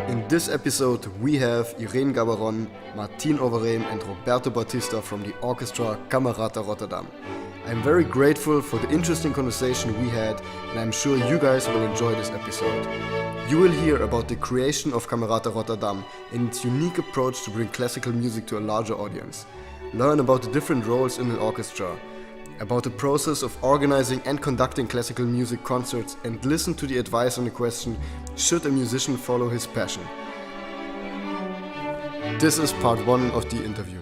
In this episode, we have Irene Gabarron, Martine Overeem and Roberto Bautista from the Orchestra Camerata Rotterdam. I'm very grateful for the interesting conversation we had, and I'm sure you guys will enjoy this episode. You will hear about the creation of Camerata Rotterdam and its unique approach to bring classical music to a larger audience. Learn about the different roles in an orchestra, about the process of organizing and conducting classical music concerts, and listen to the advice on the question, should a musician follow his passion? This is part 1 of the interview.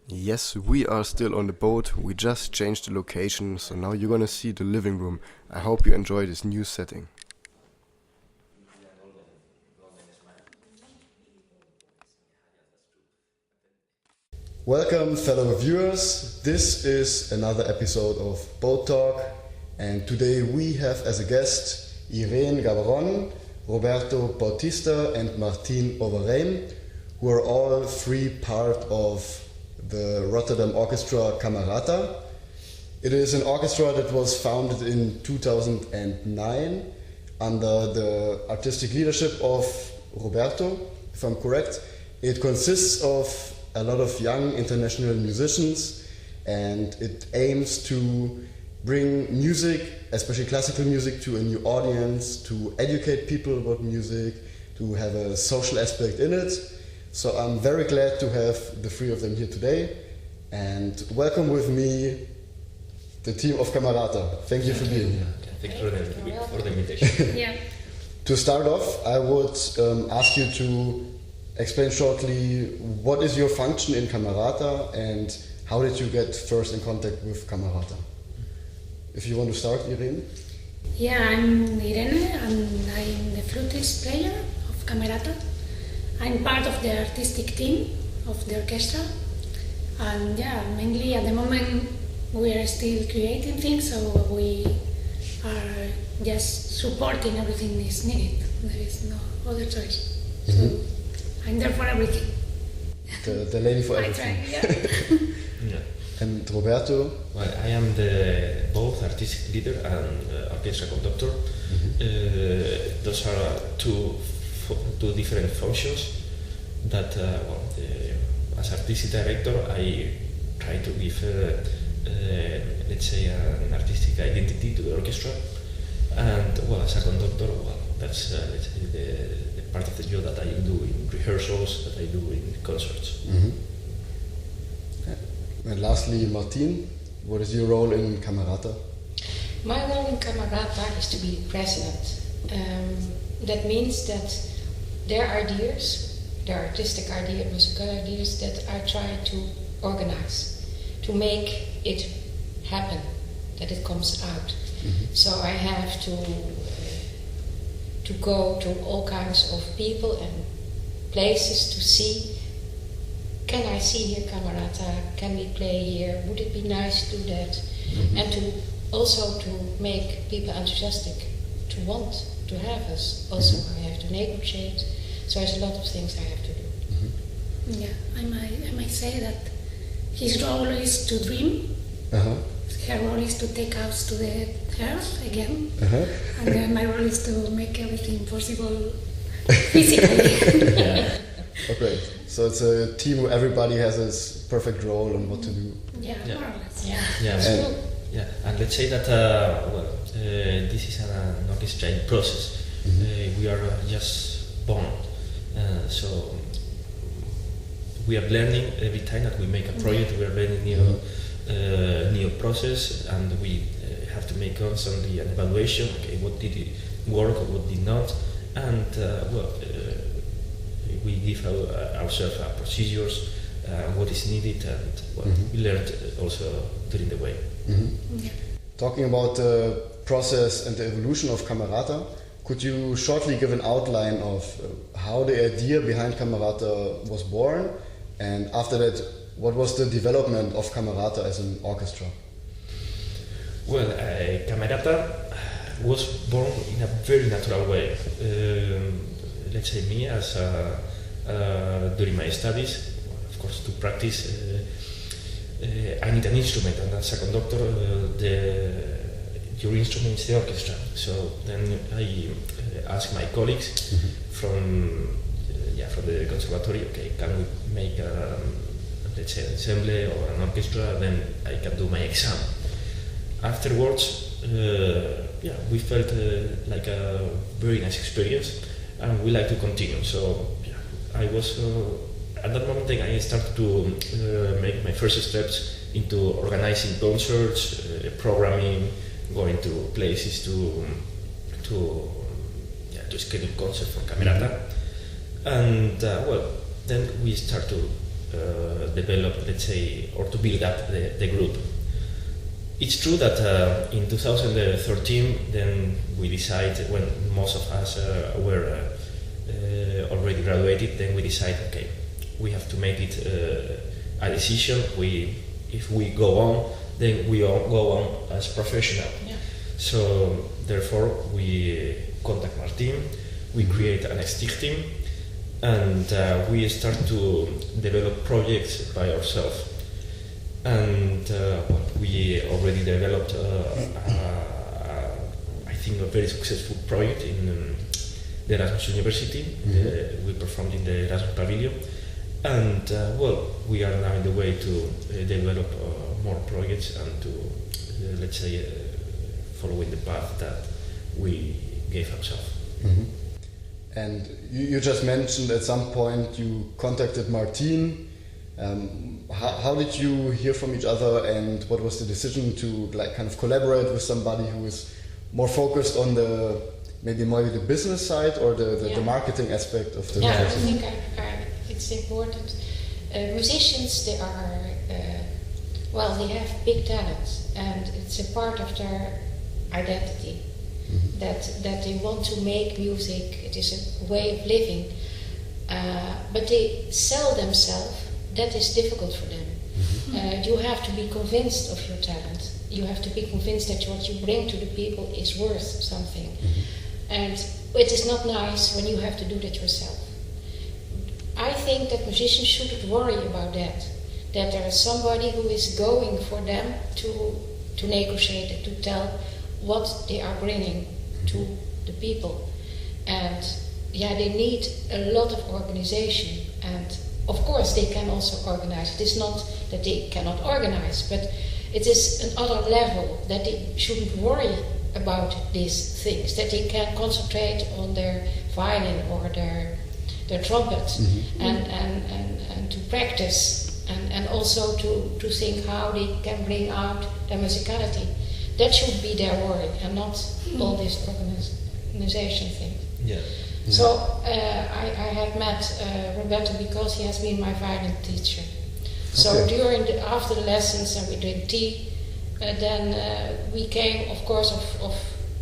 Yes, we are still on the boat. We just changed the location, so now you're gonna see the living room. I hope you enjoy this new setting. Welcome, fellow viewers. This is another episode of Boat Talk, and today we have as a guest Irene Gabarron, Roberto Bautista and Martine Overeem, who are all three part of the Rotterdam Orchestra Camerata. It is an orchestra that was founded in 2009 under the artistic leadership of Roberto, if I'm correct. It consists of a lot of young international musicians, and it aims to bring music, especially classical music, to a new audience, to educate people about music, to have a social aspect in it. So I'm very glad to have the three of them here today, and welcome with me the team of Camerata. Thank you for being here. Thank you for the invitation. Yeah. To start off, I would ask you to explain shortly what is your function in Camerata and how did you get first in contact with Camerata? If you want to start, Irene. Yeah, I'm Irene and I'm the flutist player of Camerata. I'm part of the artistic team of the orchestra, and yeah, mainly at the moment we are still creating things, so we are just supporting everything is needed. There is no other choice. Mm-hmm. So I'm there for everything. The lady for I everything. try, yeah. Yeah. And Roberto? Well, I am both artistic leader and orchestra conductor. Mm-hmm. Those are two different functions that, as artistic director, I try to give, let's say, an artistic identity to the orchestra. And as a conductor, that's let's say the part of the job that I do in rehearsals, that I do in concerts. Mm-hmm. And lastly, Martine, what is your role in Camerata? My role in Camerata is to be president. That means that their ideas, their artistic ideas, musical ideas, that I try to organize, to make it happen, that it comes out. Mm-hmm. So I have to go to all kinds of people and places to see, can I see here Camerata, can we play here, would it be nice to do that? Mm-hmm. And to also to make people enthusiastic, to want to have us. Also Mm-hmm. I have to negotiate, so there's a lot of things I have to do. Mm-hmm. Yeah, I might say that his role is to dream. Uh-huh. Her role is to take us to the earth again, Uh-huh. and then my role is to make everything possible physically. Yeah. Okay, so it's a team where everybody has its perfect role and what to do. Yeah, Yeah. more or less. Yeah. Yeah. And- Yeah, and let's say that this is an orchestra in process. Mm-hmm. We are just born, so we are learning every time that we make a project. We are learning new process, and we have to make constantly an evaluation. Okay, what did it work or what did not, and we give ourselves procedures, what is needed, and Mm-hmm. we learned also during the way. Mm-hmm. Yeah. Talking about the process and the evolution of Camerata, could you shortly give an outline of how the idea behind Camerata was born, and after that, what was the development of Camerata as an orchestra? Well, Camerata was born in a very natural way. Let's say me, as during my studies, of course, to practice, I need an instrument, and as a conductor, your instrument is the orchestra. So then I asked my colleagues from the conservatory, okay, can we make let's say an ensemble or an orchestra? Then I can do my exam. Afterwards, we felt like a very nice experience, and we like to continue. So I was at that moment I started to make my first steps into organizing concerts, programming, going to places to schedule concerts for Camerata, and then we start to develop, let's say, or to build up the group. It's true that in 2013, then we decided, when most of us were already graduated, then we decided, okay, we have to make it a decision. If we go on, then we all go on as professional. Yeah. So therefore, we contact Martine, we create an stichting, and we start to develop projects by ourselves. And we already developed, I think, a very successful project in the Erasmus University. We performed in the Erasmus Pavilion, and we are now in the way to develop more projects and to, let's say, following the path that we gave ourselves. And you just mentioned at some point you contacted Martine. How did you hear from each other, and what was the decision to kind of collaborate with somebody who is more focused on maybe the business side or the marketing aspect of the I think it's important. Musicians, they are they have big talent, and it's a part of their identity that they want to make music. It is a way of living, but they sell themselves. That is difficult for them. You have to be convinced of your talent. You have to be convinced that what you bring to the people is worth something. And it is not nice when you have to do that yourself. I think that musicians shouldn't worry about that there is somebody who is going for them to negotiate and to tell what they are bringing to the people. And they need a lot of organization, and of course they can also organize. It is not that they cannot organize, but it is another level that they shouldn't worry about these things, that they can concentrate on their violin or their trumpet and to practice and also to think how they can bring out their musicality. That should be their worry and not all this organization thing. Yeah. So I have met Roberto because he has been my violin teacher. So after the lessons and we drink tea, then we came, of course, of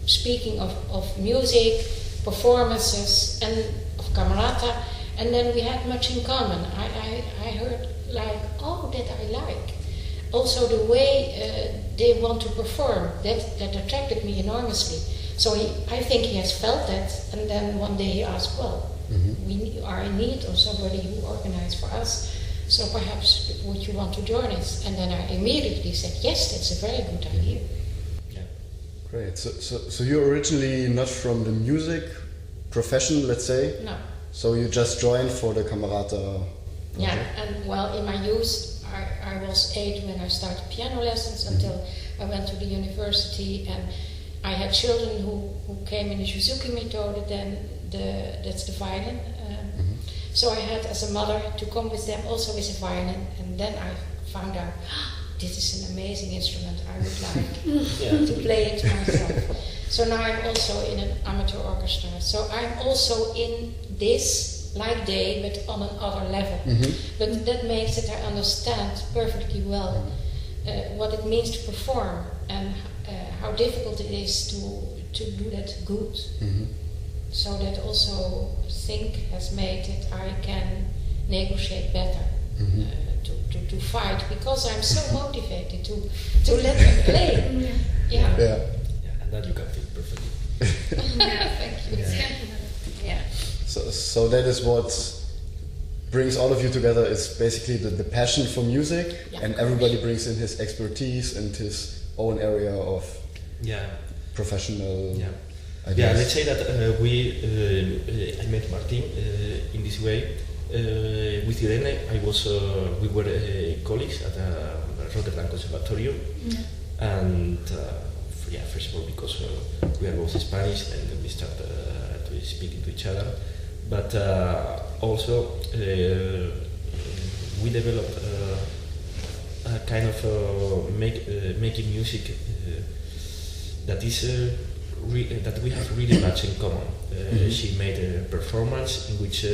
speaking of music, performances, and of Camerata, and then we had much in common. I heard that I like. Also the way they want to perform, that attracted me enormously. So I think he has felt that, and then one day he asked, we are in need of somebody who organizes for us, so perhaps would you want to join us? And then I immediately said, yes, that's a very good idea. Yeah. Great. So you're originally not from the music profession, let's say? No. So you just joined for the Camerata project? Yeah, and in my youth, I was 8 when I started piano lessons until I went to the university, and I had children who came in the Suzuki method, then that's the violin. So I had, as a mother, to come with them also with a violin, and then I found out, this is an amazing instrument, I would like to play it myself. So now I'm also in an amateur orchestra. So I'm also in this, like they, but on another level. But that makes it I understand perfectly well what it means to perform and how difficult it is to do that good. So that also think has made it I can negotiate better, to fight, because I'm so motivated to let them play. Yeah, and that you can feel perfectly. Thank you. Yeah. So that is what brings all of you together, is basically the passion for music, and everybody brings in his expertise and his own area of professional ideas. Yeah, let's say that I met Martine in this way. With Irene, we were colleagues at Rotterdam Conservatorium, and first of all because we are both Spanish, and we started to speak to each other, but also we developed a kind of making music that is that we have really much in common. She made a performance in which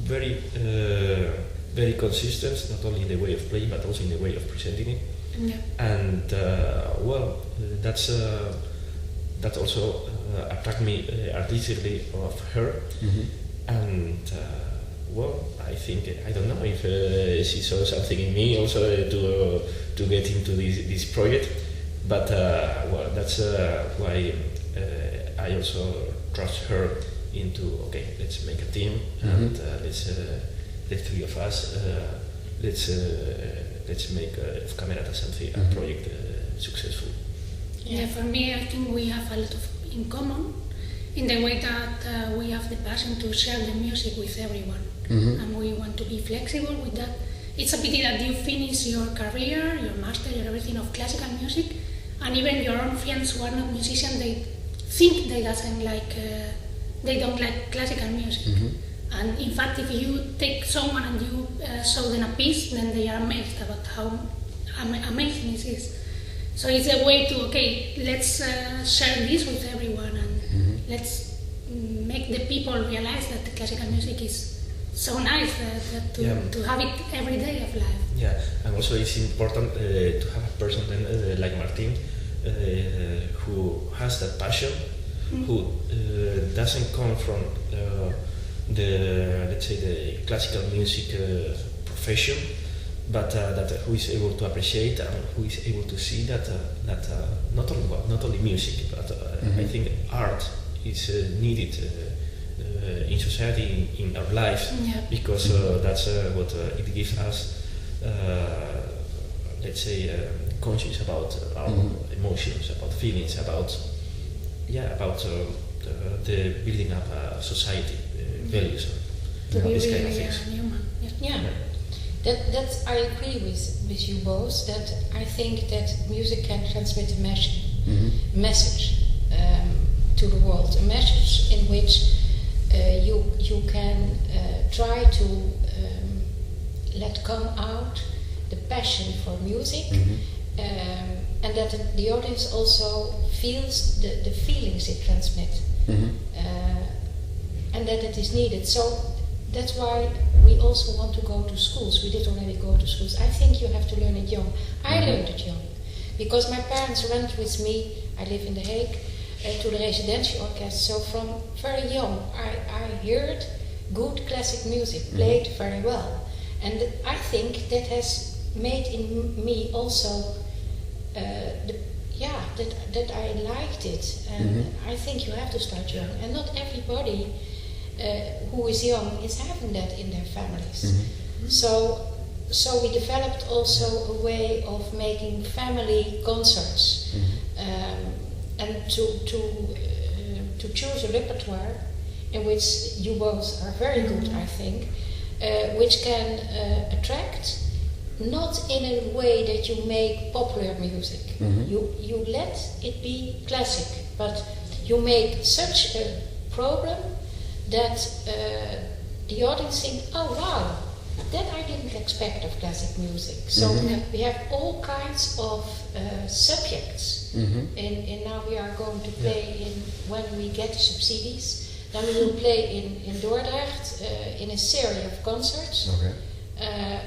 very consistent, not only in the way of playing but also in the way of presenting it. And that also attracted me artistically of her. And I think, I don't know if she saw something in me also to get into this project, but that's why I also trust her into, okay, let's make a team, and let's the three of us, let's make of Camerata something, a project successful. Yeah, for me, I think we have a lot in common in the way that we have the passion to share the music with everyone, and we want to be flexible with that. It's a pity that you finish your career, your master, your everything of classical music, and even your own friends who are not musicians, they think they don't like classical music. And in fact, if you take someone and you show them a piece, then they are amazed about how amazing it is. So it's a way to, okay, let's share this with everyone, and let's make the people realize that the classical music is so nice to have it every day of life. Yeah, and also it's important to have a person like Martine who has that passion, who doesn't come from let's say the classical music profession, but who is able to appreciate and who is able to see that not only music, but I think art is needed in society, in our lives, because that's what it gives us. Let's say conscious about our emotions, about feelings, about the building up a society, values, this kind of things. That's I agree with you both. That I think that music can transmit a message to the world, a message in which you can try to let come out the passion for music, and that the audience also feels the feelings it transmits, and that it is needed. So that's why we also want to go to schools. We did already go to schools. I think you have to learn it young. I learned it young because my parents went with me. I live in The Hague, to the residency orchestra. So from very young, I heard good classic music played very well, and I think that has made in me also that I liked it. And I think you have to start young, and not everybody who is young is having that in their families. So we developed also a way of making family concerts, and to choose a repertoire in which you both are very good, I think, which can attract, not in a way that you make popular music. You let it be classic, but you make such a program that the audience think, oh wow, that I didn't expect of classic music. So we have all kinds of subjects, and now we are going to play when we get the subsidies, then we will play in Dordrecht in a series of concerts,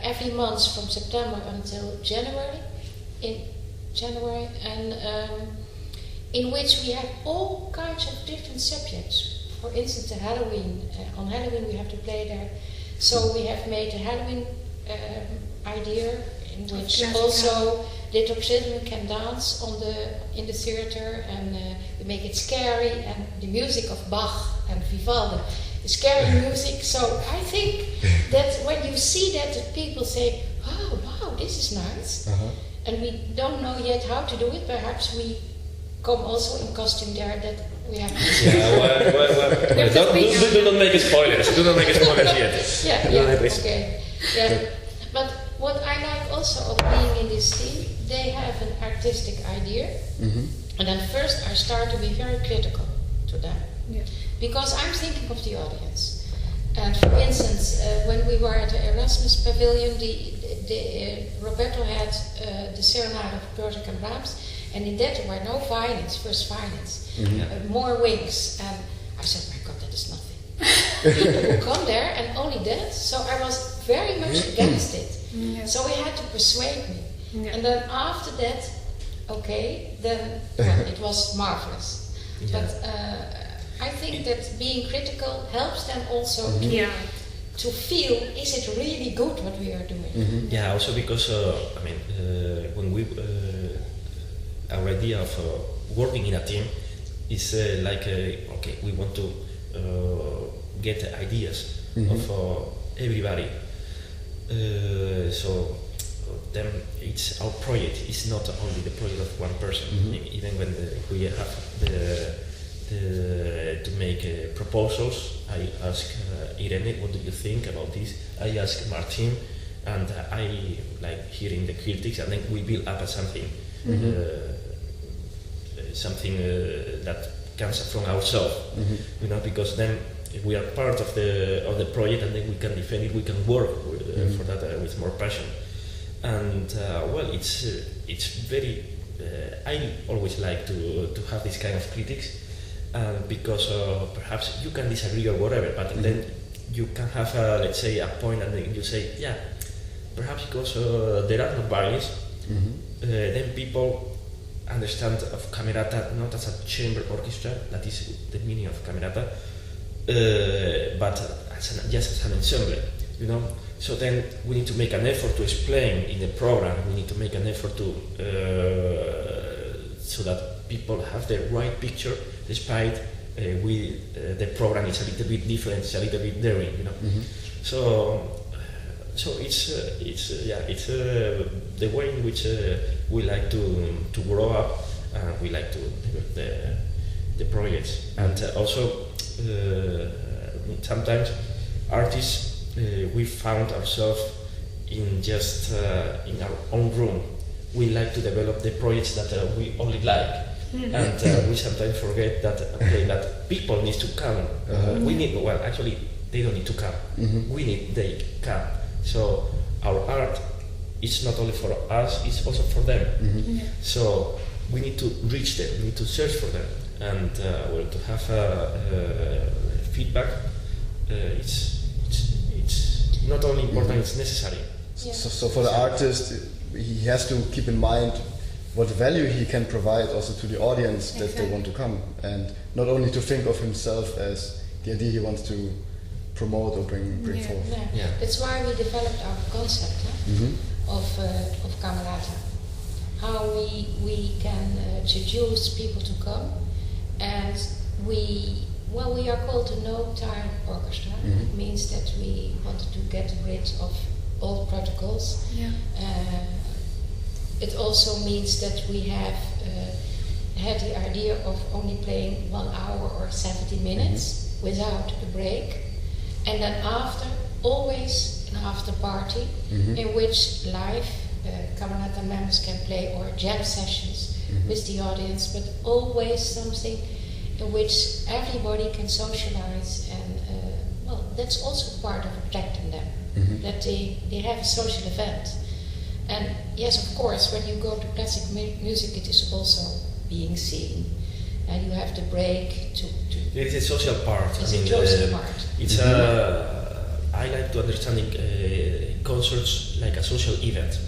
every month from September until January, and in which we have all kinds of different subjects. For instance, Halloween. On Halloween we have to play there. So we have made a Halloween idea in which also little children can dance in the theater, and we make it scary, and the music of Bach and Vivaldi, the scary music. So I think that when you see that people say, oh wow, this is nice, and we don't know yet how to do it. Perhaps we come also in costume there that we have. Yeah, well, do not make spoilers. Do not make spoilers yet. Okay. Yeah, but what I like also of being in this team, they have an artistic idea, and then first I start to be very critical to them, because I'm thinking of the audience. And for instance, when we were at the Erasmus Pavilion, Roberto had the Serenade of Roberto and Brahms, and in that there were no violins, first violins, more wings, and I said, my God, that is nothing. People who come there and only that, so I was very much against it. So he had to persuade me. And then after that, then it was marvelous. But I think that being critical helps them also to feel, is it really good what we are doing? Yeah, also because, when we, our idea of working in a team is we want to get ideas of everybody. So then it's our project. It's not only the project of one person. Even when we have to make proposals, I ask Irene, what do you think about this? I ask Martine, and I like hearing the critics, and then we build up something, that comes from ourselves, because then we are part of the project, and then we can defend it. We can work for that with more passion, and it's very. I always like to have this kind of critics. Because perhaps you can disagree or whatever, but then you can have, let's say, a point, and then you say, perhaps because there are no violins, then people understand of Camerata not as a chamber orchestra, that is the meaning of Camerata, but just as an ensemble, So then we need to make an effort to explain in the program. We need to make an effort to so that people have the right picture, despite the program is a little bit different, it's a little bit daring, So it's the way in which we like to grow up, and we like to develop the projects, and also sometimes artists we found ourselves in just in our own room. We like to develop the projects that we only like, and we sometimes forget that that people need to come. We need, actually they don't need to come. They come. So our art is not only for us; it's also for them. So we need to reach them. We need to search for them, and to have feedback. It's not only important; it's necessary. So for the artist, he has to keep in mind what value he can provide also to the audience that they want to come, and not only to think of himself as the idea he wants to promote or bring forth. That's why we developed our concept of Camerata. How we can seduce people to come, and we are called a no-time orchestra. It means that we wanted to get rid of all protocols. It also means that we have had the idea of only playing 1 hour or 70 minutes without a break, and then after, always an after party in which live Camerata members can play, or jam sessions with the audience, but always something in which everybody can socialize, and that's also part of attracting them, that they have a social event. And yes, of course, when you go to classic music, it is also being seen, and you have to break to It's a social part. It's a social part. It's I like to understanding concerts like a social event.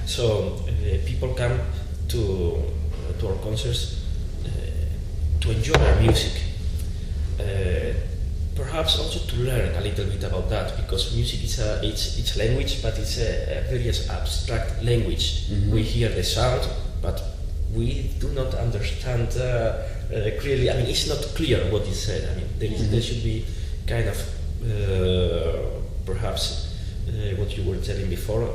So people come to our concerts to enjoy our music. Perhaps also to learn a little bit about that, because music is it's language, but it's a very abstract language. We hear the sound, but we do not understand clearly. I mean, it's not clear what is said. I mean, there should be kind of perhaps what you were telling before,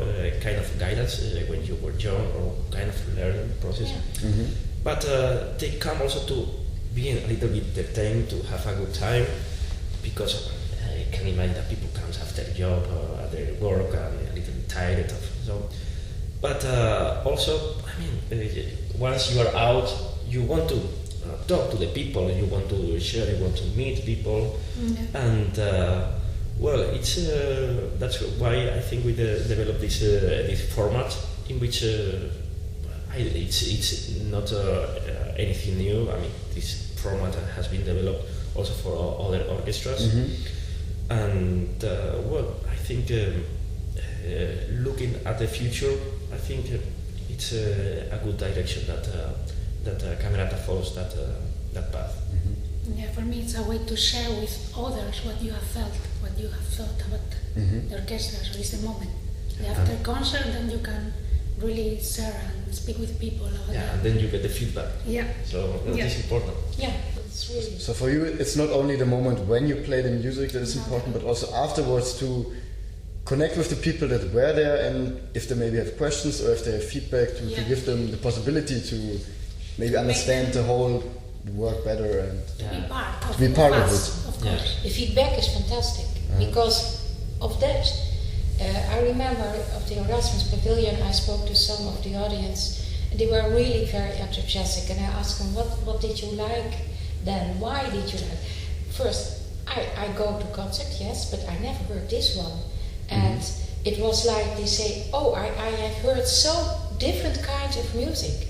kind of guidance when you were young, or kind of learning process. but they come also to being a little bit entertained, to have a good time, because I can imagine that people come after their job or at their work and a little bit tired of so. But also, I mean, once you are out, you want to talk to the people, you want to share, you want to meet people, and well, it's that's why I think we developed this format in which it's not anything new. I mean, this format has been developed also for other orchestras, and well, I think looking at the future, I think it's a good direction that Camerata follows that path. Yeah, for me it's a way to share with others what you have felt, what you have thought about the orchestra, so it's the moment. After concert, then you can really share and speak with people about that. And then you get the feedback. Yeah. So that is important. Yeah, it's really. So for you, it's not only the moment when you play the music that is important, but also afterwards to connect with the people that were there, and if they maybe have questions or if they have feedback, to give them the possibility to maybe understand the whole work better and to be part of it. Of course. The feedback is fantastic because of that. I remember of the Erasmus Pavilion, I spoke to some of the audience, and they were really very enthusiastic, and I asked them, what did you like then? Why did you like? First, I go to concert, yes, but I never heard this one. And it was like they say, oh, I have heard so different kinds of music.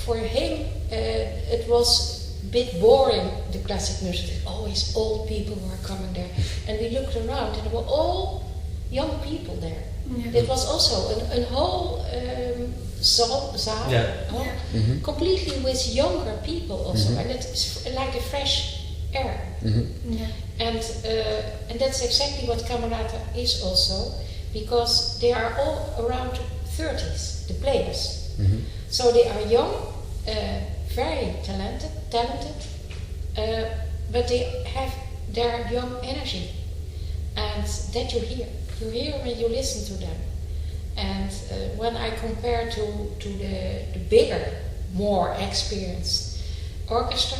For him, it was a bit boring, the classic music. Always old people were coming there. And we looked around and there were all young people there. Yeah. It was also a whole zaal, completely with younger people also. And it's like a fresh air. And that's exactly what Camerata is also, because they are all around 30s, the players. So they are young, very talented, but they have their young energy, and that you hear when you listen to them. And when I compare to the bigger, more experienced orchestra,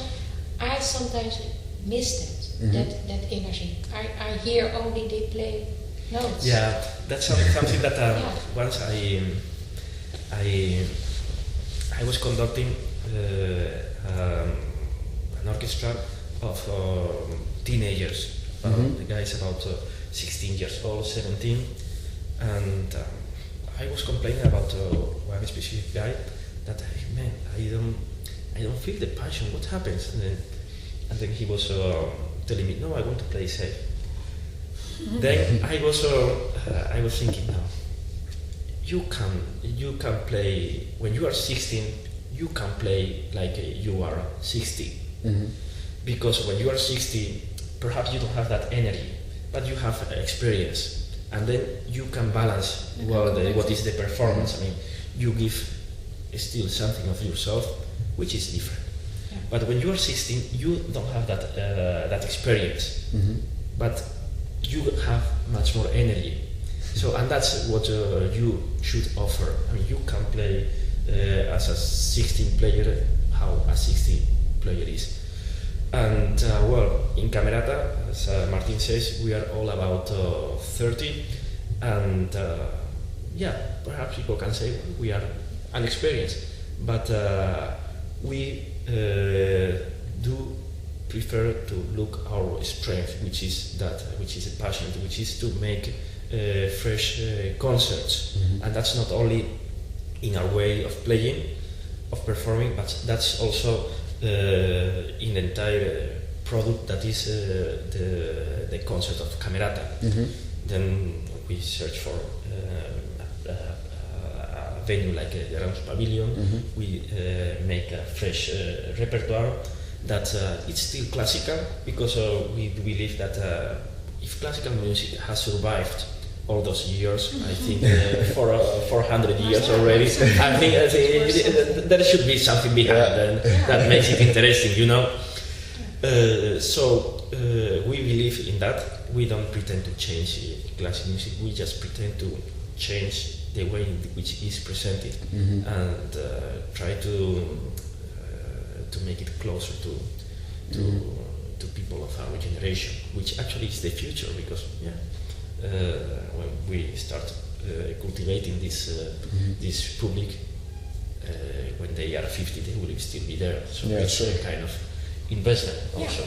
I sometimes miss that energy. I hear only they play notes. Yeah, that's something that once I was conducting an orchestra of teenagers. The guys about 16 years old, 17, and I was complaining about one specific guy that, man, I don't feel the passion. What happens? And then he was telling me, no, I want to play safe. Then I was thinking, no, you can play when you are 16. You can play like you are 60, because when you are 60, perhaps you don't have that energy, but you have experience, and then you can balance what is the performance. I mean, you give still something of yourself, which is different. Yeah. But when you are 16, you don't have that experience, but you have much more energy. So, and that's what you should offer. I mean, you can play as a 16 player how a 60 player is. And well, in Camerata, as Martine says, we are all about 30, and perhaps people can say we are inexperienced, but we do prefer to look our strength, which is a passion, which is to make fresh concerts, and that's not only in our way of playing, of performing, but that's also in the entire product that is the concert of Camerata. Then we search for a venue like the Erasmus Pavilion. We make a fresh repertoire that it's still classical, because we believe that if classical music has survived all those years, I think for 400 years already, I think there should be something behind that makes it interesting, you know. So we believe in that. We don't pretend to change classical music. We just pretend to change the way in which is presented, and try to make it closer to people of our generation, which actually is the future, because when we start cultivating this public, when they are 50, they will still be there. So it's a kind of investment also.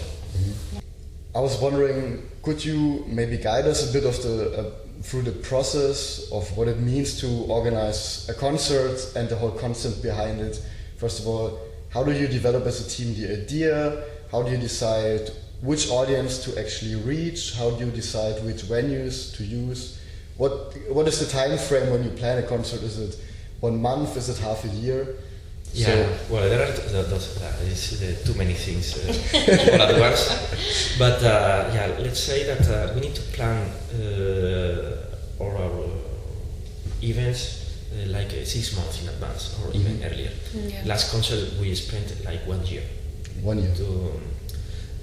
I was wondering, could you maybe guide us a bit of through the process of what it means to organize a concert and the whole concept behind it? First of all, how do you develop as a team the idea? How do you decide which audience to actually reach? How do you decide which venues to use? What is the time frame when you plan a concert? Is it 1 month? Is it half a year? Well, there are too many things all at once. But let's say that we need to plan all our events like 6 months in advance, or even earlier. Last concert we spent like 1 year. 1 year.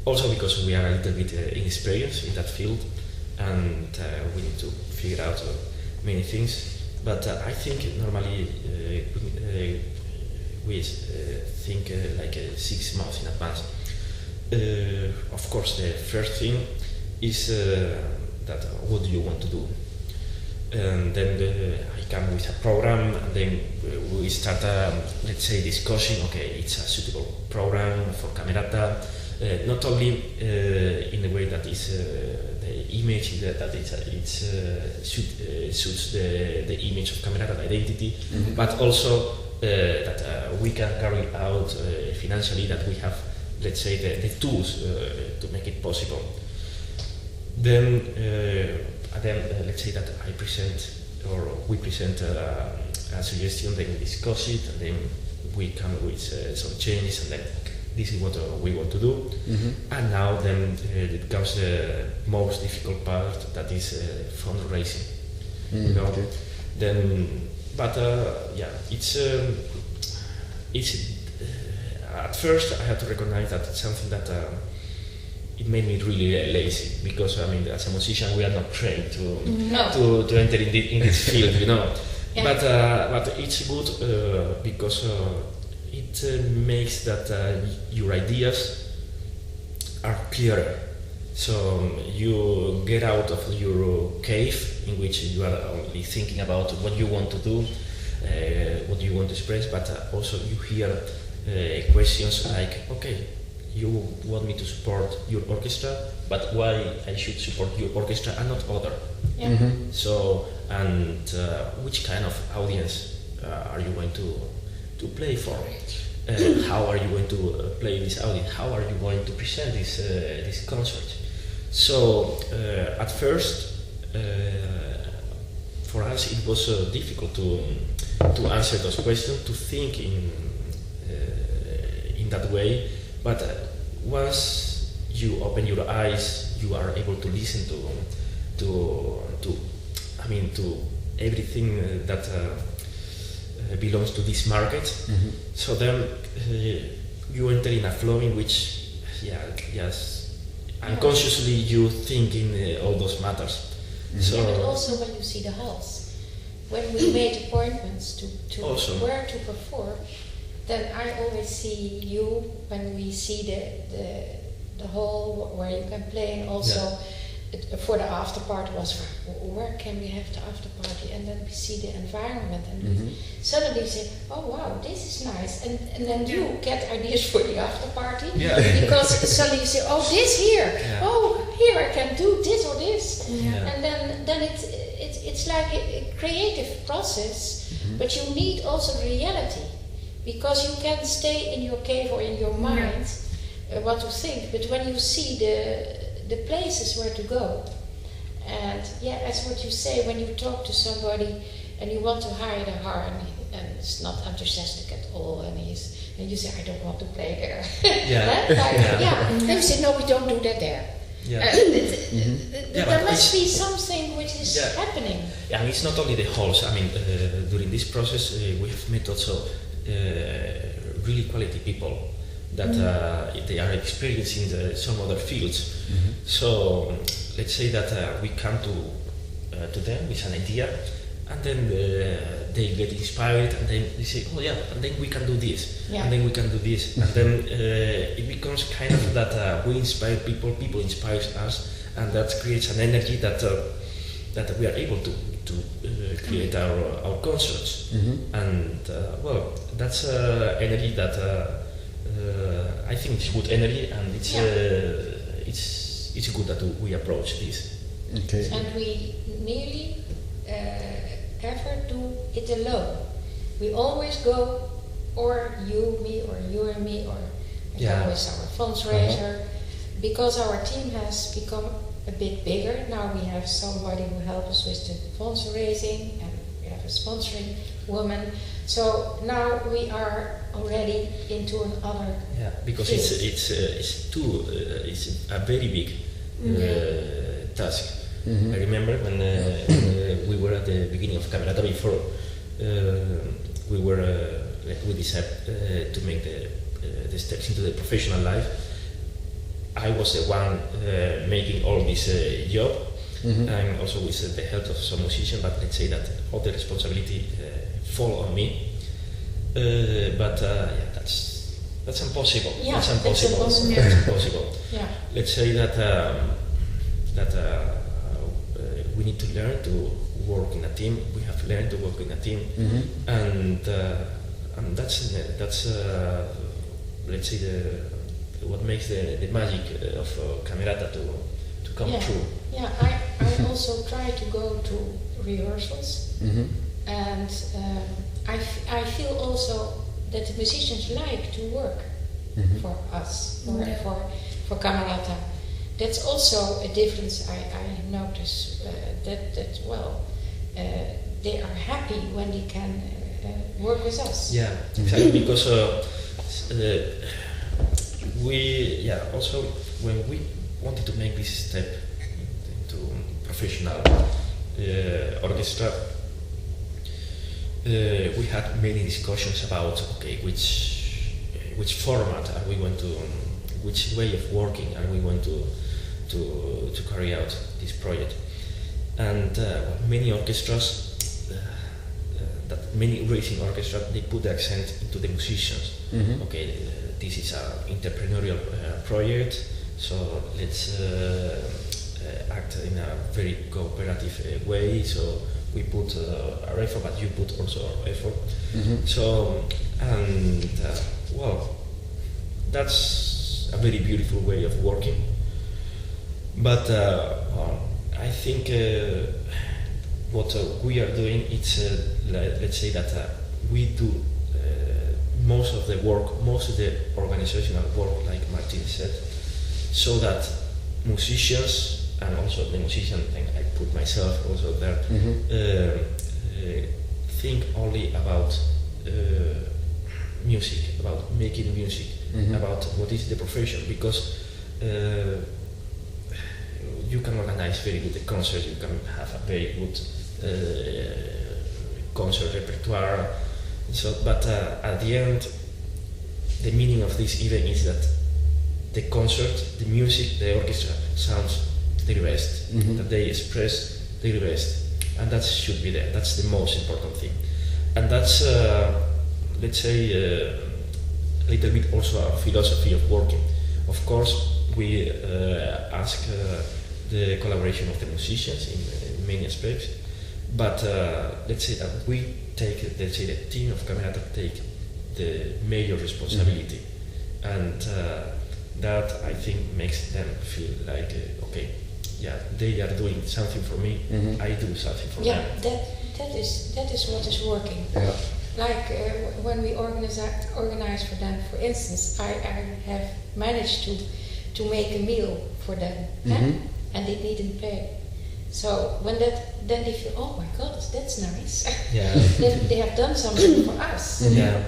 Also because we are a little bit inexperienced in that field, and we need to figure out many things. But I think normally we think like 6 months in advance. Of course, the first thing is that what do you want to do? And then I come with a program, and then we start, let's say, discussing, okay, it's a suitable program for Camerata, not only in a way that is the image, that suits the image of Camerata, the identity, but also that we can carry out financially, that we have, let's say, the tools to make it possible. Then let's say that I present, or we present a suggestion, then we discuss it, and then we come with some changes, and then this is what we want to do. And now then it comes the most difficult part, that is fundraising. Okay. Then, but it's at first I had to recognize that it's something that it made me really lazy, because I mean, as a musician we are not trained to enter in this field, you know. But it's good because it makes that your ideas are clearer. So you get out of your cave, in which you are only thinking about what you want to do, what you want to express, but also you hear questions like, okay, you want me to support your orchestra, but why I should support your orchestra and not other? So, and which kind of audience are you going to play for? How are you going to play this audience? How are you going to present this concert? So at first, for us it was difficult to answer those questions, to think in that way. But once you open your eyes, you are able to listen to everything that belongs to this market. So then you enter in a flow in which, unconsciously you think in all those matters. So, but also when you see the halls, when we made appointments to where to perform, then I always see you when we see the hall where you can play, and also for the after party was where can we have the after party, and then we see the environment, and we suddenly say, oh wow, this is nice, and then you get ideas for the after party, because suddenly you say, oh, this here, oh, here I can do this or this, and then it's like a creative process, but you need also reality, because you can stay in your cave or in your mind what to think, but when you see the places where to go, and as what you say, when you talk to somebody and you want to hire the horn and it's not enthusiastic at all, and you say, I don't want to play there. Then you say, no, we don't do that there. There must be something which is happening. Yeah, and it's not only the halls. I mean, during this process we have met also really quality people that they are experiencing some other fields. So let's say that we come to them with an idea, and then they get inspired, and then they say, oh yeah, and then we can do this, Yeah. and then we can do this, and then it becomes kind of that we inspire people, people inspire us, and that creates an energy that we are able to create our concerts, and well, that's energy that I think it's good energy, and it's good that we approach this. Okay. And we nearly ever do it alone. We always go, or you, me, or you and me, or always our fundraiser, because our team has become a bit bigger. Now we have somebody who helps us with the fundraising, and we have a sponsoring woman. So now we are already into another. Yeah, because field. it's a very big task. I remember when we were at the beginning of Camerata, before we decided to make the steps into the professional life. I was the one making all this job, and also with the help of some musicians. But let's say that all the responsibility fall on me. But that's impossible. Yeah, that's impossible. it's impossible. That's impossible. Yeah. Let's say that we need to learn to work in a team. We have learned to work in a team, and that's let's say what makes the magic of Camerata to come true. Yeah, I also try to go to rehearsals, and I feel also that the musicians like to work for us, for Camerata. That's also a difference I notice, that they are happy when they can work with us. Yeah, exactly, because also when we wanted to make this step into professional orchestra, we had many discussions about which format are we going to, which way of working are we going to carry out this project, and many orchestras, many racing orchestras, they put the accent into the musicians. Okay, this is an entrepreneurial project, so let's act in a very cooperative way. So we put our effort, but you put also our effort. So, and well, that's a very beautiful way of working. But I think what we are doing, it's let's say that we do most of the work, most of the organizational work, like Martine said, so that musicians, and also the musician, and I put myself also there, think only about music, about making music, about what is the profession, because you can organize very good concerts, you can have a very good concert repertoire. So, but at the end, the meaning of this event is that the concert, the music, the orchestra sounds their best, that they express their best, and that should be there. That's the most important thing, and that's let's say a little bit also our philosophy of working. Of course, we ask the collaboration of the musicians in many aspects, but let's say that we take, let's say the team of Camerata take the major responsibility, and that I think makes them feel like okay, yeah, they are doing something for me, I do something for them. Yeah, that is what is working. Yeah. Like when we organize for them, for instance, I have managed to make a meal for them, and they didn't pay. So when then they feel, oh my God, that's nice. Yeah. They have done something for us.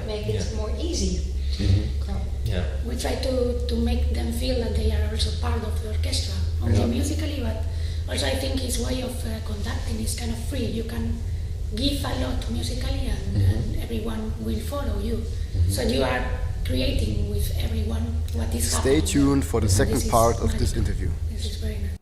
Make it more easy. Yeah. We try to make them feel that they are also part of the orchestra, only musically, but also I think his way of conducting is kind of free. You can give a lot musically, and everyone will follow you. So you are creating with everyone what is happening. Stay tuned for the second part of this interview. This is very nice.